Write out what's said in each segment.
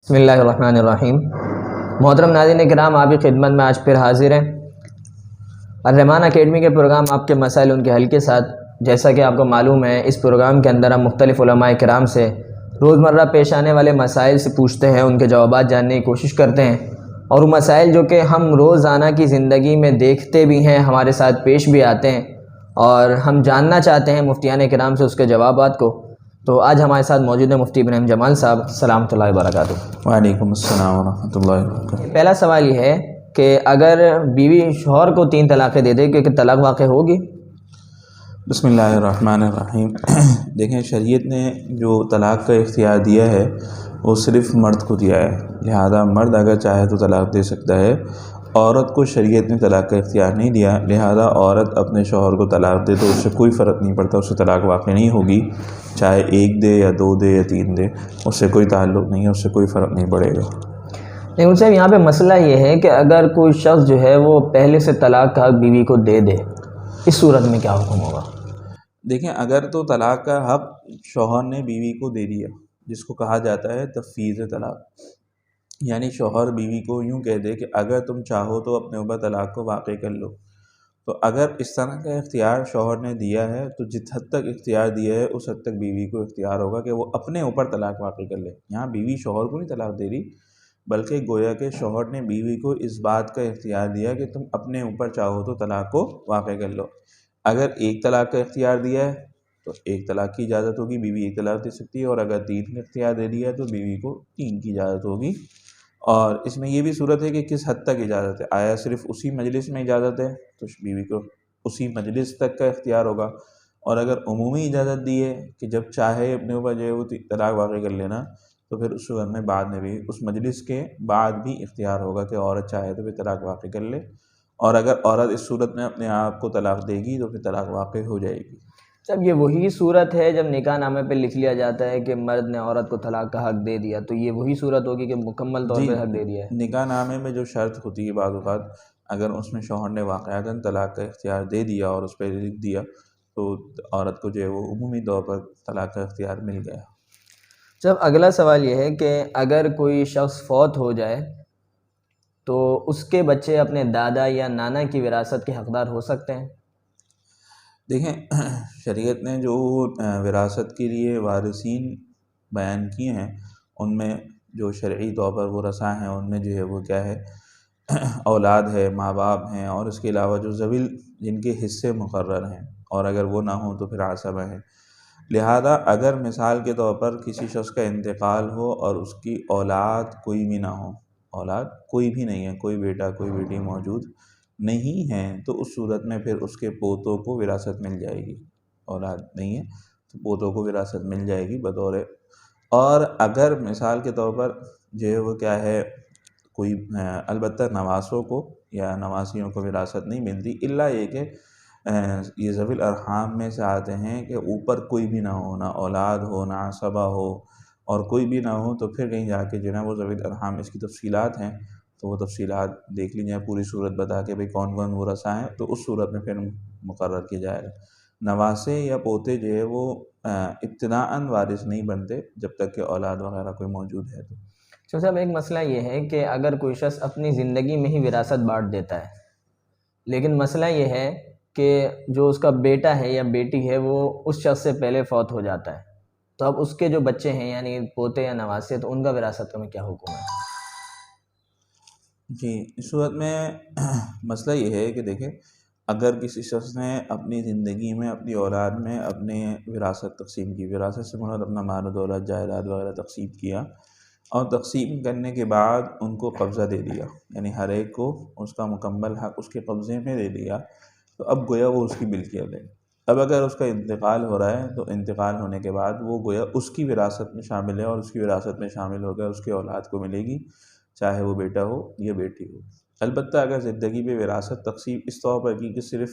بسم اللہ الرحمن الرحیم۔ محترم ناظرین کرام، آپ کی خدمت میں آج پھر حاضر ہیں الرحمان اکیڈمی کے پروگرام آپ کے مسائل ان کے حل کے ساتھ۔ جیسا کہ آپ کو معلوم ہے، اس پروگرام کے اندر ہم مختلف علماء کرام سے روزمرہ پیش آنے والے مسائل سے پوچھتے ہیں، ان کے جوابات جاننے کی کوشش کرتے ہیں، اور وہ مسائل جو کہ ہم روزانہ کی زندگی میں دیکھتے بھی ہیں، ہمارے ساتھ پیش بھی آتے ہیں، اور ہم جاننا چاہتے ہیں مفتیان کرام سے اس کے جوابات کو۔ تو آج ہمارے ساتھ موجود ہیں مفتی ابراہیم جمال صاحب، السلام اللہ وبرکاتہ۔ وعلیکم السلام ورحمۃ اللہ وبرکاتہ۔ پہلا سوال یہ ہے کہ اگر بیوی شوہر کو 3 طلاقیں دے دے کہ طلاق واقع ہوگی؟ بسم اللہ الرحمن الرحیم۔ دیکھیں، شریعت نے جو طلاق کا اختیار دیا ہے وہ صرف مرد کو دیا ہے، لہذا مرد اگر چاہے تو طلاق دے سکتا ہے۔ عورت کو شریعت نے طلاق کا اختیار نہیں دیا، لہذا عورت اپنے شوہر کو طلاق دے تو اس سے کوئی فرق نہیں پڑتا، اس سے طلاق واقع نہیں ہوگی، چاہے 1 دے یا 2 دے یا 3 دے، اس سے کوئی تعلق نہیں ہے، اس سے کوئی فرق نہیں پڑے گا۔ لیکن صاحب یہاں پہ مسئلہ یہ ہے کہ اگر کوئی شخص جو ہے وہ پہلے سے طلاق کا حق بیوی کو دے دے، اس صورت میں کیا حکم ہوگا؟ دیکھیں، اگر تو طلاق کا حق شوہر نے بیوی کو دے دیا، جس کو کہا جاتا ہے تفویض طلاق، یعنی شوہر بیوی کو یوں کہہ دے کہ اگر تم چاہو تو اپنے اوپر طلاق کو واقع کر لو، تو اگر اس طرح کا اختیار شوہر نے دیا ہے تو جس حد تک اختیار دیا ہے اس حد تک بیوی کو اختیار ہوگا کہ وہ اپنے اوپر طلاق واقع کر لے۔ یہاں بیوی شوہر کو نہیں طلاق دے رہی، بلکہ گویا کہ شوہر نے بیوی کو اس بات کا اختیار دیا کہ تم اپنے اوپر چاہو تو طلاق کو واقع کر لو۔ اگر 1 طلاق کا اختیار دیا ہے تو 1 طلاق کی اجازت ہوگی، بیوی 1 طلاق دے سکتی ہے، اور اگر 3 کا اختیار دے دیا ہے تو بیوی کو 3 کی اجازت ہوگی۔ اور اس میں یہ بھی صورت ہے کہ کس حد تک اجازت ہے، آیا صرف اسی مجلس میں اجازت ہے تو بیوی کو اسی مجلس تک کا اختیار ہوگا، اور اگر عمومی اجازت دی ہے کہ جب چاہے اپنے اوپر جو ہے وہ طلاق واقع کر لینا، تو پھر اس صورت میں بعد میں بھی اس مجلس کے بعد بھی اختیار ہوگا کہ عورت چاہے تو پھر طلاق واقع کر لے، اور اگر عورت اس صورت میں اپنے آپ کو طلاق دے گی تو پھر طلاق واقع ہو جائے گی۔ جب یہ وہی صورت ہے جب نکاح نامے پہ لکھ لیا جاتا ہے کہ مرد نے عورت کو طلاق کا حق دے دیا، تو یہ وہی صورت ہوگی کہ مکمل طور پہ حق دے دیا ہے؟ نکاح نامے میں جو شرط ہوتی ہے بعض اوقات، اگر اس میں شوہر نے واقعتاً طلاق کا اختیار دے دیا اور اس پہ لکھ دیا تو عورت کو جو ہے وہ عمومی طور پر طلاق کا اختیار مل گیا۔ جب اگلا سوال یہ ہے کہ اگر کوئی شخص فوت ہو جائے تو اس کے بچے اپنے دادا یا نانا کی وراثت کے حقدار ہو سکتے ہیں؟ دیکھیں، شریعت نے جو وراثت کے لیے وارثین بیان کیے ہیں، ان میں جو شرعی طور پر وہ رساں ہیں، ان میں جو ہے وہ کیا ہے، اولاد ہے، ماں باپ ہیں، اور اس کے علاوہ جو ذوی جن کے حصے مقرر ہیں، اور اگر وہ نہ ہوں تو پھر عصبہ ہیں۔ لہذا اگر مثال کے طور پر کسی شخص کا انتقال ہو اور اس کی اولاد کوئی بھی نہ ہو، اولاد کوئی بھی نہیں ہے، کوئی بیٹا کوئی بیٹی موجود نہیں ہے، تو اس صورت میں پھر اس کے پوتوں کو وراثت مل جائے گی۔ اولاد نہیں ہے تو پوتوں کو وراثت مل جائے گی بطور، اور اگر مثال کے طور پر جو ہے وہ کیا ہے، کوئی البتہ نواسوں کو یا نواسیوں کو وراثت نہیں ملتی، الا یہ کہ یہ ذوی الارحام میں سے آتے ہیں کہ اوپر کوئی بھی نہ ہو، نہ اولاد ہو، نہ عصبہ ہو، اور کوئی بھی نہ ہو، تو پھر کہیں جا کے جو ہے وہ ذوی الارحام، اس کی تفصیلات ہیں تو وہ تفصیلات دیکھ لی جائیں، پوری صورت بتا کے بھئی کون کون وہ رساں ہیں، تو اس صورت میں پھر مقرر کیا جائے گا۔ نواسے یا پوتے جو ہے وہ ابتداءً وارث نہیں بنتے جب تک کہ اولاد وغیرہ کوئی موجود ہے تو۔ تو صاحب ایک مسئلہ یہ ہے کہ اگر کوئی شخص اپنی زندگی میں ہی وراثت بانٹ دیتا ہے، لیکن مسئلہ یہ ہے کہ جو اس کا بیٹا ہے یا بیٹی ہے وہ اس شخص سے پہلے فوت ہو جاتا ہے، تو اب اس کے جو بچے ہیں یعنی پوتے یا نواسے، تو ان کا وراثت میں کیا حکم ہے؟ جی، اس صورت میں مسئلہ یہ ہے کہ دیکھیں، اگر کسی شخص نے اپنی زندگی میں اپنی اولاد میں اپنے وراثت تقسیم کی، وراثت سے مراد اپنا مال و دولت جائیداد وغیرہ تقسیم کیا، اور تقسیم کرنے کے بعد ان کو قبضہ دے دیا، یعنی ہر ایک کو اس کا مکمل حق اس کے قبضے میں دے دیا، تو اب گویا وہ اس کی ملکیت ہے۔ اب اگر اس کا انتقال ہو رہا ہے تو انتقال ہونے کے بعد وہ گویا اس کی وراثت میں شامل ہے، اور اس کی وراثت میں شامل ہو کر اس کے اولاد کو ملے گی، چاہے وہ بیٹا ہو یا بیٹی ہو۔ البتہ اگر زندگی میں وراثت تقسیم اس طور پر کی کہ صرف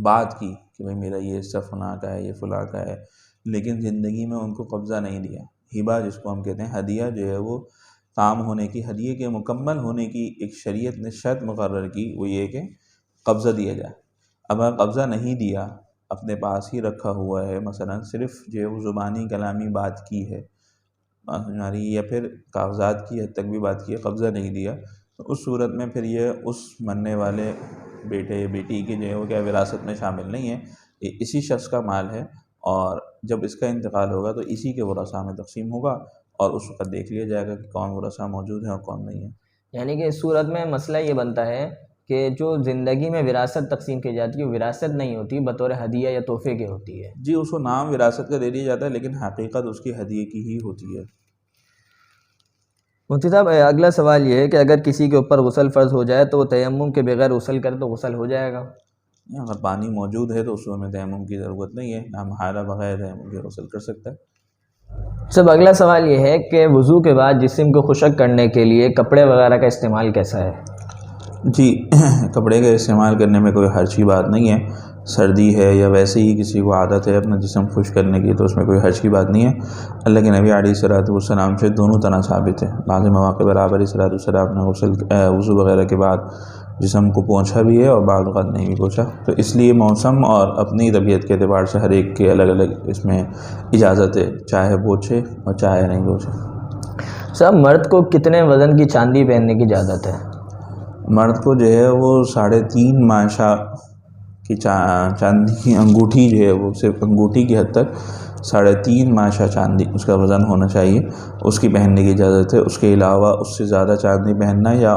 بات کی کہ بھئی میرا یہ حصہ فلاں کا ہے، یہ فلاں کا ہے، لیکن زندگی میں ان کو قبضہ نہیں دیا، ہبہ جس کو ہم کہتے ہیں، ہدیہ جو ہے وہ کام ہونے کی، ہدیے کے مکمل ہونے کی ایک شریعت نے شرط مقرر کی، وہ یہ کہ قبضہ دیا جائے۔ اب اگر قبضہ نہیں دیا، اپنے پاس ہی رکھا ہوا ہے، مثلا صرف جو ہے وہ زبانی کلامی بات کی ہے، بات سمجھ آ رہی ہے، یا پھر کاغذات کی حد تک بھی بات کی ہے، قبضہ نہیں دیا، تو اس صورت میں پھر یہ اس مرنے والے بیٹے یا بیٹی کی جو ہے وہ کیا وراثت میں شامل نہیں ہے، یہ اسی شخص کا مال ہے، اور جب اس کا انتقال ہوگا تو اسی کے ورثاء میں تقسیم ہوگا، اور اس وقت دیکھ لیا جائے گا کہ کون ورثاء موجود ہیں اور کون نہیں ہے۔ یعنی کہ اس صورت میں مسئلہ یہ بنتا ہے کہ جو زندگی میں وراثت تقسیم کی جاتی ہے وہ وراثت نہیں ہوتی، بطور ہدیہ یا تحفے کی ہوتی ہے۔ جی، اس کو نام وراثت کا دے دیا جاتا ہے، لیکن حقیقت اس کی ہدیے کی ہی ہوتی ہے۔ مفتی صاحب اگلا سوال یہ ہے کہ اگر کسی کے اوپر غسل فرض ہو جائے تو وہ تیمم کے بغیر غسل کرے تو غسل ہو جائے گا؟ اگر پانی موجود ہے تو اس میں تیمم کی ضرورت نہیں ہے، نامحالہ بغیر تیمم کے غسل کر سکتا ہے۔ سب اگلا سوال یہ ہے کہ وضو کے بعد جسم کو خشک کرنے کے لیے کپڑے وغیرہ کا استعمال کیسا ہے؟ جی، کپڑے کا استعمال کرنے میں کوئی حرج کی بات نہیں ہے، سردی ہے یا ویسے ہی کسی کو عادت ہے اپنا جسم خشک کرنے کی تو اس میں کوئی حرج کی بات نہیں ہے۔ اللہ کے نبی علیہ الصلوۃ والسلام سے دونوں طرح ثابت ہے، بعض مواقع پر آپ علیہ الصلوۃ والسلام نے وضو وغیرہ کے بعد جسم کو پوچھا بھی ہے اور بعض اوقات نہیں بھی پوچھا، تو اس لیے موسم اور اپنی طبیعت کے اعتبار سے ہر ایک کے الگ الگ اس میں اجازت ہے، چاہے پوچھے اور چاہے نہیں پوچھے۔ صاحب مرد کو کتنے وزن کی چاندی پہننے کی اجازت ہے؟ مرد کو جو ہے وہ 3.5 ماشا کی چاندی کی انگوٹھی جو ہے وہ صرف انگوٹھی کی حد تک 3.5 ماشا چاندی اس کا وزن ہونا چاہیے، اس کی پہننے کی اجازت ہے۔ اس کے علاوہ اس سے زیادہ چاندی پہننا یا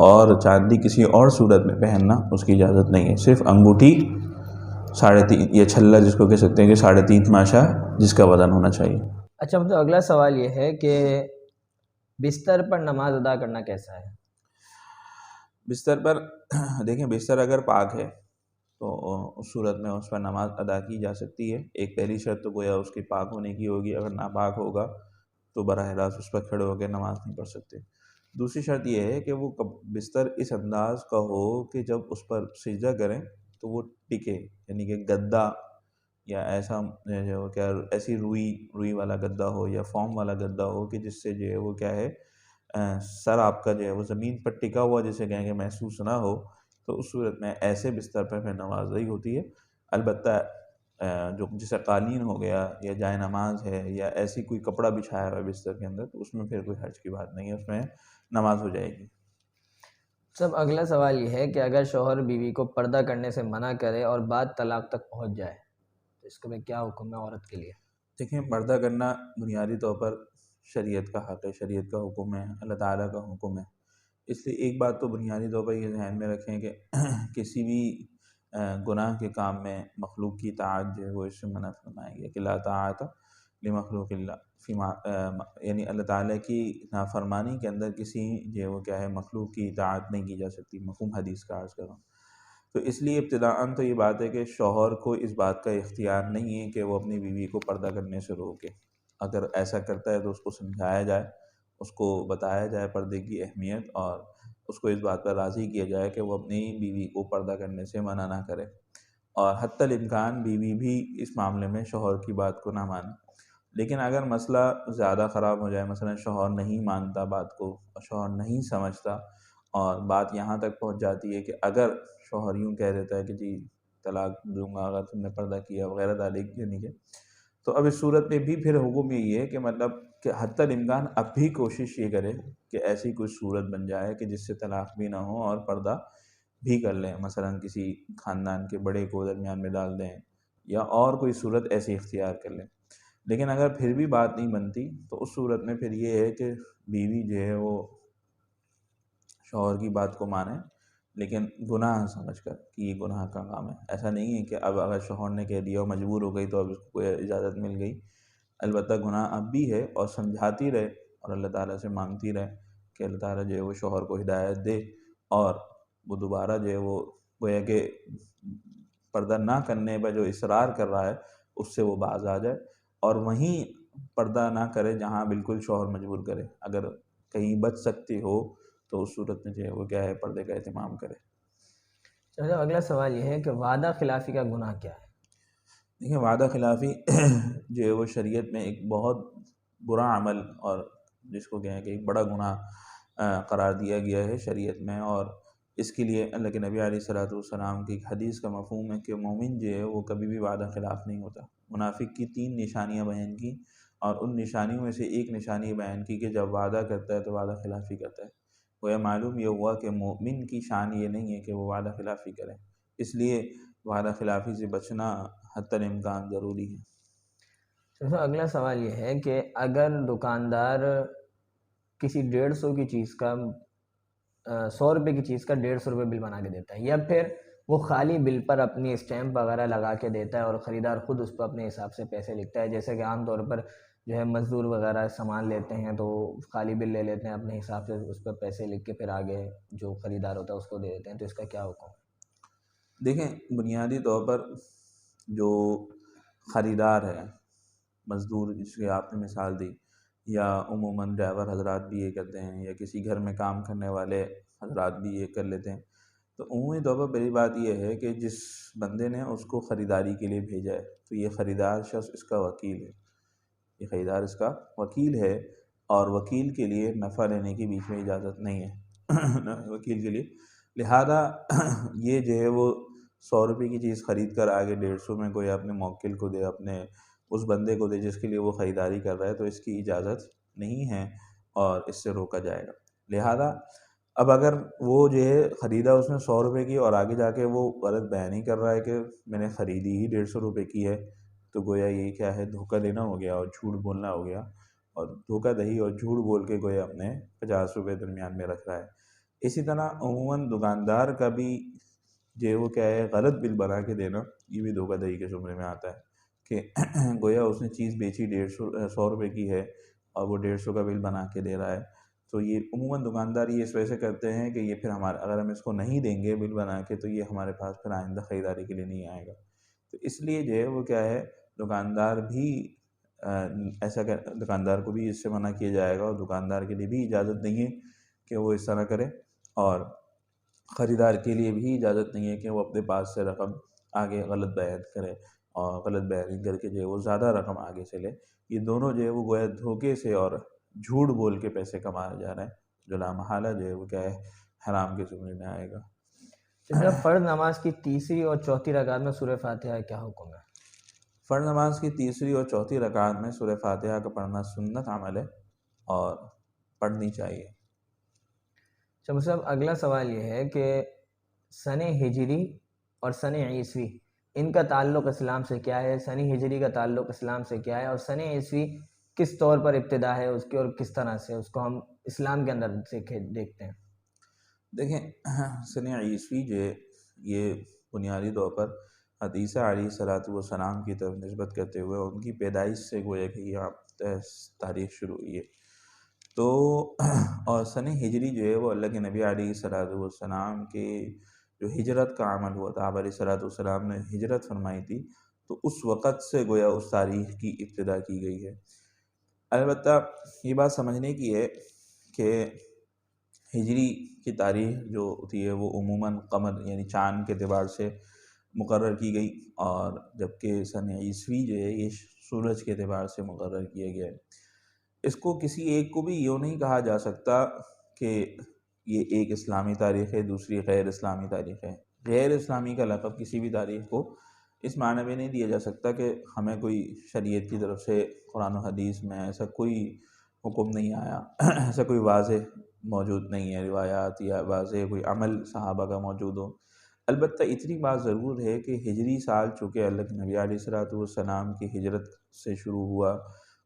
اور چاندی کسی اور صورت میں پہننا اس کی اجازت نہیں ہے، صرف انگوٹھی 3.5 یا چھلا جس کو کہہ سکتے ہیں کہ 3.5 ماشا جس کا وزن ہونا چاہیے۔ اچھا، مطلب اگلا سوال یہ ہے کہ بستر پر نماز ادا کرنا کیسا ہے؟ بستر پر دیکھیں، بستر اگر پاک ہے تو اس صورت میں اس پر نماز ادا کی جا سکتی ہے۔ ایک پہلی شرط تو گویا اس کی پاک ہونے کی ہوگی، اگر ناپاک ہوگا تو براہ راست اس پر کھڑے ہو کے نماز نہیں پڑھ سکتے۔ دوسری شرط یہ ہے کہ وہ بستر اس انداز کا ہو کہ جب اس پر سجدہ کریں تو وہ ٹکے، یعنی کہ گدا یا ایسا جو کیا ایسی روئی والا گدا ہو یا فوم والا گدا ہو کہ جس سے جو ہے وہ کیا ہے سر آپ کا جو ہے وہ زمین پر ٹکا ہوا جسے کہیں گے محسوس نہ ہو، تو اس صورت میں ایسے بستر پر پھر نماز نہیں ہوتی ہے۔ البتہ جو جیسے قالین ہو گیا یا جائے نماز ہے یا ایسی کوئی کپڑا بچھایا ہوا ہے بستر کے اندر تو اس میں پھر کوئی حرج کی بات نہیں ہے، اس میں نماز ہو جائے گی۔ سب اگلا سوال یہ ہے کہ اگر شوہر بیوی کو پردہ کرنے سے منع کرے اور بعد طلاق تک پہنچ جائے تو اس میں کیا حکم ہے عورت کے لیے؟ دیکھیں، پردہ کرنا بنیادی طور پر شریعت کا حق ہے، شریعت کا حکم ہے، اللہ تعالیٰ کا حکم ہے۔ اس لیے ایک بات تو بنیادی طور پر یہ ذہن میں رکھیں کہ کسی بھی گناہ کے کام میں مخلوق کی اطاعت جو ہے وہ اس سے منع فرمایا گیا کہ لا طاعت لمخلوق اللہ یعنی اللہ تعالیٰ کی نافرمانی کے اندر کسی جو ہے وہ کیا ہے مخلوق کی اطاعت نہیں کی جا سکتی، مفہوم حدیث کا عرض کر رہا ہوں۔ تو اس لیے ابتداءً تو یہ بات ہے کہ شوہر کو اس بات کا اختیار نہیں ہے کہ وہ اپنی بیوی کو پردہ کرنے سے روکے۔ اگر ایسا کرتا ہے تو اس کو سمجھایا جائے، اس کو بتایا جائے پردے کی اہمیت، اور اس کو اس بات پر راضی کیا جائے کہ وہ اپنی بیوی کو پردہ کرنے سے منع نہ کرے، اور حتی الامکان بیوی بھی اس معاملے میں شوہر کی بات کو نہ مانے۔ لیکن اگر مسئلہ زیادہ خراب ہو جائے، مثلا شوہر نہیں مانتا بات کو، شوہر نہیں سمجھتا، اور بات یہاں تک پہنچ جاتی ہے کہ اگر شوہر یوں کہہ دیتا ہے کہ جی طلاق دوں گا اگر تم نے پردہ کیا وغیرہ تعلیق یعنی کہ، تو اب اس صورت میں بھی پھر حکم یہی ہے کہ مطلب کہ حتی الامکان اب بھی کوشش یہ کرے کہ ایسی کوئی صورت بن جائے کہ جس سے طلاق بھی نہ ہو اور پردہ بھی کر لیں، مثلا کسی خاندان کے بڑے کو درمیان میں ڈال دیں یا اور کوئی صورت ایسی اختیار کر لیں۔ لیکن اگر پھر بھی بات نہیں بنتی تو اس صورت میں پھر یہ ہے کہ بیوی جو ہے وہ شوہر کی بات کو مانے، لیکن گناہ سمجھ کر کہ یہ گناہ کا کام ہے۔ ایسا نہیں ہے کہ اب اگر شوہر نے کہہ دیا اور مجبور ہو گئی تو اب اس کو کوئی اجازت مل گئی، البتہ گناہ اب بھی ہے، اور سمجھاتی رہے اور اللہ تعالیٰ سے مانگتی رہے کہ اللہ تعالیٰ جو ہے وہ شوہر کو ہدایت دے، اور وہ دوبارہ جو ہے وہ گویا کہ پردہ نہ کرنے پر جو اصرار کر رہا ہے اس سے وہ باز آ جائے، اور وہیں پردہ نہ کرے جہاں بالکل شوہر مجبور کرے۔ اگر کہیں بچ سکتی ہو تو اس صورت میں جو ہے وہ کیا ہے پردے کا اہتمام کرے۔ چلو اگلا سوال یہ ہے کہ وعدہ خلافی کا گناہ کیا ہے؟ دیکھیں، وعدہ خلافی جو ہے وہ شریعت میں ایک بہت برا عمل، اور جس کو کہیں کہ ایک بڑا گناہ قرار دیا گیا ہے شریعت میں، اور اس کے لیے اللہ کے نبی علیہ الصلوۃ والسلام کی ایک حدیث کا مفہوم ہے کہ مومن جو ہے وہ کبھی بھی وعدہ خلاف نہیں ہوتا۔ منافق کی 3 نشانیاں بیان کی، اور ان نشانیوں میں سے ایک نشانی بیان کی کہ جب وعدہ کرتا ہے تو وعدہ خلافی کرتا ہے۔ گویا معلوم یہ ہوا کہ مومن کی شان یہ نہیں ہے کہ وہ وعدہ خلافی کرے، اس لیے وعدہ خلافی سے بچنا حتی الامکان ضروری ہے۔ تو اگلا سوال یہ ہے کہ اگر دکاندار کسی 150 کی چیز کا 100 روپے کی چیز کا 150 روپے بل بنا کے دیتا ہے، یا پھر وہ خالی بل پر اپنی اسٹیمپ وغیرہ لگا کے دیتا ہے اور خریدار خود اس پر اپنے حساب سے پیسے لکھتا ہے، جیسے کہ عام طور پر جو ہے مزدور وغیرہ سامان لیتے ہیں تو خالی بل لے لیتے ہیں، اپنے حساب سے اس پر پیسے لکھ کے پھر آگے جو خریدار ہوتا ہے اس کو دے دیتے ہیں، تو اس کا کیا حکم ہے؟ دیکھیں، بنیادی طور پر جو خریدار ہے، مزدور جس کی آپ نے مثال دی، یا عموماً ڈرائیور حضرات بھی یہ کرتے ہیں، یا کسی گھر میں کام کرنے والے حضرات بھی یہ کر لیتے ہیں، تو عمومی طور پر پہلی بات یہ ہے کہ جس بندے نے اس کو خریداری کے لیے بھیجا ہے تو یہ خریدار شخص اس کا وکیل ہے، یہ خریدار اس کا وکیل ہے، اور وکیل کے لیے نفع لینے کی بیچ میں اجازت نہیں ہے وکیل کے لیے، لہذا یہ جو ہے وہ 100 روپے کی چیز خرید کر آگے 150 میں کوئی اپنے موکل کو دے، اپنے اس بندے کو دے جس کے لیے وہ خریداری کر رہا ہے، تو اس کی اجازت نہیں ہے اور اس سے روکا جائے گا۔ لہذا اب اگر وہ جو ہے خریدا اس نے 100 روپے کی، اور آگے جا کے وہ غلط بیان ہی کر رہا ہے کہ میں نے خریدی ہی 150 روپے کی ہے، تو گویا یہ کیا ہے، دھوکہ دینا ہو گیا اور جھوٹ بولنا ہو گیا، اور دھوکہ دہی اور جھوٹ بول کے گویا اپنے 50 روپے درمیان میں رکھ رہا ہے۔ اسی طرح عموماً دکاندار کا بھی جو وہ کیا ہے، غلط بل بنا کے دینا، یہ بھی دھوکہ دہی کے زمرے میں آتا ہے کہ گویا اس نے چیز بیچی 100 روپے کی ہے اور وہ 150 کا بل بنا کے دے رہا ہے، تو یہ عموماً دکاندار یہ اس وجہ سے کرتے ہیں کہ یہ پھر ہمارا، اگر ہم اس کو نہیں دیں گے بل بنا کے تو یہ ہمارے پاس پھر آئندہ خریداری کے لیے نہیں آئے گا، تو اس لیے جو ہے وہ کیا ہے، دکاندار بھی دکاندار کو بھی اس سے منع کیا جائے گا، اور دکاندار کے لیے بھی اجازت نہیں ہے کہ وہ اس طرح کرے، اور خریدار کے لیے بھی اجازت نہیں ہے کہ وہ اپنے پاس سے رقم آگے غلط بیان کرے، اور غلط بیان کر کے جو ہے وہ زیادہ رقم آگے سے لے۔ یہ دونوں جو ہے وہ گویا دھوکے سے اور جھوٹ بول کے پیسے کمایا جا رہا ہے، جو لامحالہ جو ہے وہ کیا ہے، حرام کے زمرے میں آئے گا۔ جب فرض نماز کی تیسری اور چوتھی رکعت میں سورہ فاتحہ کیا حکم ہے؟ فرض نماز کی تیسری اور چوتھی رکعت میں سورہ فاتحہ کا پڑھنا سنت عمل ہے اور پڑھنی چاہیے۔ صاحب اگلا سوال یہ ہے کہ سن ہجری اور سن عیسوی ان کا تعلق اسلام سے کیا ہے؟ سن ہجری کا تعلق اسلام سے کیا ہے، اور سن عیسوی کس طور پر ابتدا ہے اس کی، اور کس طرح سے اس کو ہم اسلام کے اندر سے دیکھتے ہیں؟ دیکھیں، سن عیسوی جو ہے یہ بنیادی طور پر عیسیٰ علیہ الصلوۃ والسلام کی طرف نسبت کرتے ہوئے ان کی پیدائش سے گویا کہ یہاں تاریخ شروع ہوئی ہے، تو اور سن ہجری جو ہے وہ اللہ کے نبی علیہ الصلوۃ والسلام کے جو ہجرت کا عمل ہوا تھا، آپ علیہ الصلوۃ والسلام نے ہجرت فرمائی تھی، تو اس وقت سے گویا اس تاریخ کی ابتدا کی گئی ہے۔ البتہ یہ بات سمجھنے کی ہے کہ ہجری کی تاریخ جو ہوتی ہے وہ عموماً قمر یعنی چاند کے اعتبار سے مقرر کی گئی، اور جبکہ سن عیسوی جو ہے یہ سورج کے اعتبار سے مقرر کیا گیا ہے۔ اس کو کسی ایک کو بھی یوں نہیں کہا جا سکتا کہ یہ ایک اسلامی تاریخ ہے، دوسری غیر اسلامی تاریخ ہے۔ غیر اسلامی کا لقب کسی بھی تاریخ کو اس معنی میں نہیں دیا جا سکتا کہ ہمیں کوئی شریعت کی طرف سے قرآن و حدیث میں ایسا کوئی حکم نہیں آیا، ایسا کوئی واضح موجود نہیں ہے روایات یا واضح کوئی عمل صحابہ کا موجود ہو۔ البتہ اتنی بات ضرور ہے کہ ہجری سال چونکہ اللہ کے نبی علیہ الصلوۃ والسلام کی ہجرت سے شروع ہوا،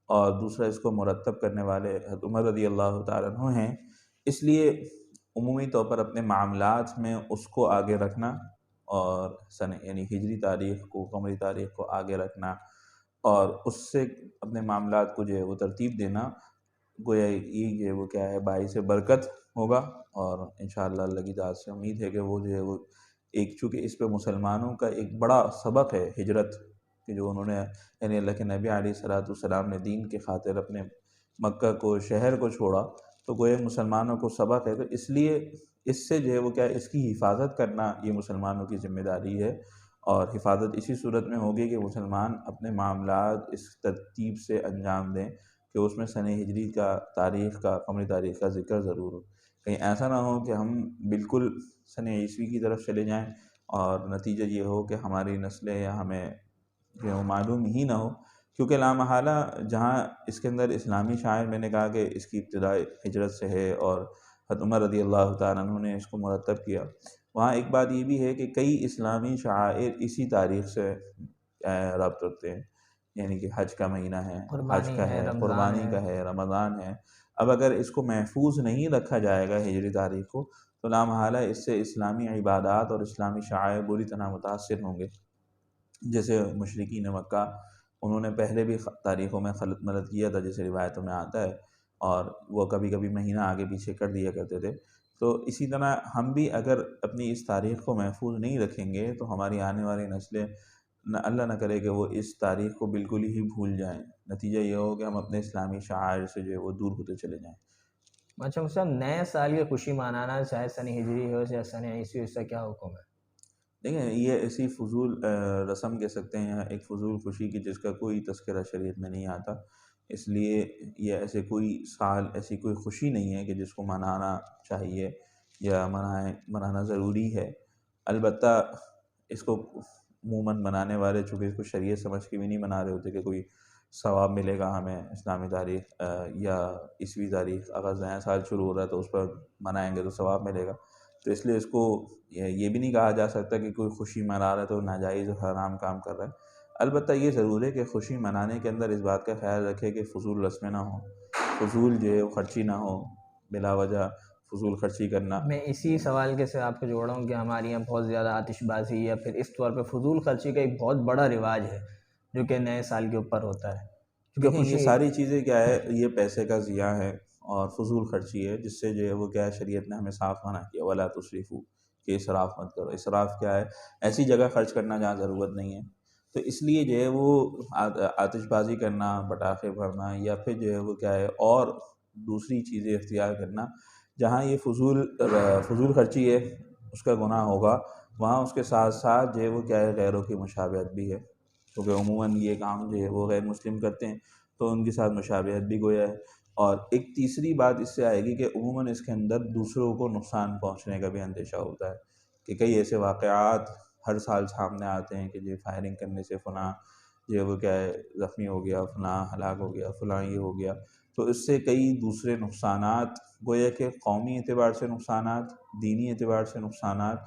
اور دوسرا اس کو مرتب کرنے والے حضرت عمر رضی اللہ تعالیٰ عنہ ہیں، اس لیے عمومی طور پر اپنے معاملات میں اس کو آگے رکھنا، اور سن یعنی ہجری تاریخ کو، قمری تاریخ کو آگے رکھنا، اور اس سے اپنے معاملات کو جو ہے وہ ترتیب دینا، گویا یہ جو ہے وہ کیا ہے، باعث برکت ہوگا، اور انشاءاللہ اللہ کی ذات سے امید ہے کہ وہ جو ہے وہ ایک، چونکہ اس پہ مسلمانوں کا ایک بڑا سبق ہے ہجرت کہ جو انہوں نے یعنی اللہ کے نبی علیہ الصلوۃ والسلام نے دین کے خاطر اپنے مکہ کو، شہر کو چھوڑا، تو گویا مسلمانوں کو سبق ہے، تو اس لیے اس سے جو ہے وہ کیا ہے، اس کی حفاظت کرنا یہ مسلمانوں کی ذمہ داری ہے، اور حفاظت اسی صورت میں ہوگی کہ مسلمان اپنے معاملات اس ترتیب سے انجام دیں کہ اس میں سن ہجری کا تاریخ کا، قمری تاریخ کا ذکر ضرور ہو، کہیں ایسا نہ ہو کہ ہم بالکل سن عیسوی کی طرف چلے جائیں اور نتیجہ یہ ہو کہ ہماری نسلیں یا ہمیں جو معلوم ہی نہ ہو کیونکہ لامحالہ جہاں اس کے اندر اسلامی شاعر، میں نے کہا کہ اس کی ابتدا ہجرت سے ہے اور حضرت عمر رضی اللہ تعالیٰ عنہ نے اس کو مرتب کیا، وہاں ایک بات یہ بھی ہے کہ کئی اسلامی شعائر اسی تاریخ سے ربط رکھتے ہیں، یعنی کہ حج کا مہینہ ہے، حج کا ہے، قربانی کا ہے، رمضان ہے۔ اب اگر اس کو محفوظ نہیں رکھا جائے گا ہجری تاریخ کو، تو لامحالہ اس سے اسلامی عبادات اور اسلامی شعائر بری طرح متاثر ہوں گے۔ جیسے مشرکین مکہ، انہوں نے پہلے بھی تاریخوں میں خلط ملط کیا تھا، جیسے روایتوں میں آتا ہے، اور وہ کبھی کبھی مہینہ آگے پیچھے کر دیا کرتے تھے۔ تو اسی طرح ہم بھی اگر اپنی اس تاریخ کو محفوظ نہیں رکھیں گے تو ہماری آنے والی نسلیں، اللہ نہ کرے کہ وہ اس تاریخ کو بالکل ہی بھول جائیں، نتیجہ یہ ہو کہ ہم اپنے اسلامی شعائر سے جو ہے وہ دور ہوتے چلے جائیں۔ اچھا صاحب، نئے سال کی خوشی منانا چاہے سن ہجری ہو یا سن عیسوی، اس کا کیا حکم ہے؟ دیکھیں، یہ ایسی فضول رسم کہہ سکتے ہیں، ایک فضول خوشی کی جس کا کوئی تذکرہ شریعت میں نہیں آتا، اس لیے یہ ایسے کوئی سال، ایسی کوئی خوشی نہیں ہے کہ جس کو منانا چاہیے یا منانا ضروری ہے۔ البتہ اس کو عموماً منانے والے چونکہ اس کو شریعت سمجھ کے بھی نہیں منا رہے ہوتے کہ کوئی ثواب ملے گا ہمیں، اسلامی تاریخ یا عیسوی تاریخ اگر نیا سال شروع ہو رہا ہے تو اس پر منائیں گے تو ثواب ملے گا، تو اس لیے اس کو یہ بھی نہیں کہا جا سکتا کہ کوئی خوشی منا رہا ہے تو ناجائز و حرام کام کر رہا ہے۔ البتہ یہ ضرور ہے کہ خوشی منانے کے اندر اس بات کا خیال رکھے کہ فضول رسمیں نہ ہوں، فضول جو ہے خرچی نہ ہو، بلا وجہ فضول خرچی کرنا۔ میں اسی سوال کے سے آپ کو جوڑا ہوں کہ ہمارے یہاں بہت زیادہ آتش بازی یا پھر اس طور پہ فضول خرچی کا ایک بہت بڑا رواج ہے جو کہ نئے سال کے اوپر ہوتا ہے، کیونکہ یہ ساری چیزیں کیا ہے، یہ پیسے کا ضیاع ہے اور فضول خرچی ہے، جس سے جو ہے وہ کیا ہے، شریعت نے ہمیں صاف منع کیا، وَلَا تُسْرِفُوا، کہ اسراف مت کرو۔ اسراف کیا ہے؟ ایسی جگہ خرچ کرنا جہاں ضرورت نہیں ہے، تو اس لیے جو ہے وہ آتش بازی کرنا، پٹاخے پھوڑنا، یا پھر جو ہے وہ کیا ہے اور دوسری چیزیں اختیار کرنا جہاں یہ فضول خرچی ہے، اس کا گناہ ہوگا، وہاں اس کے ساتھ ساتھ جو ہے وہ کیا ہے، غیروں کی مشابہت بھی ہے، کیونکہ عموماً یہ کام جو ہے وہ غیر مسلم کرتے ہیں تو ان کے ساتھ مشابہت بھی گویا ہے۔ اور ایک تیسری بات اس سے آئے گی کہ عموماً اس کے اندر دوسروں کو نقصان پہنچنے کا بھی اندیشہ ہوتا ہے، کہ کئی ایسے واقعات ہر سال سامنے آتے ہیں کہ جو فائرنگ کرنے سے فلاں جو ہے وہ کیا ہے زخمی ہو گیا، فلاں ہلاک ہو گیا، فلاں یہ ہو گیا، تو اس سے کئی دوسرے نقصانات، گویا کہ قومی اعتبار سے نقصانات، دینی اعتبار سے نقصانات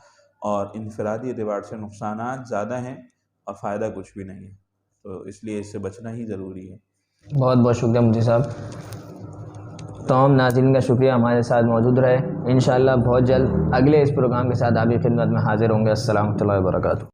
اور انفرادی اعتبار سے نقصانات زیادہ ہیں اور فائدہ کچھ بھی نہیں ہے، تو اس لیے اس سے بچنا ہی ضروری ہے۔ بہت بہت شکریہ مفتی صاحب، تمام ناظرین کا شکریہ ہمارے ساتھ موجود رہے۔ انشاءاللہ بہت جلد اگلے اس پروگرام کے ساتھ آپ کی خدمت میں حاضر ہوں گے۔ السلام علیکم و رحمۃ اللہ وبرکاتہ۔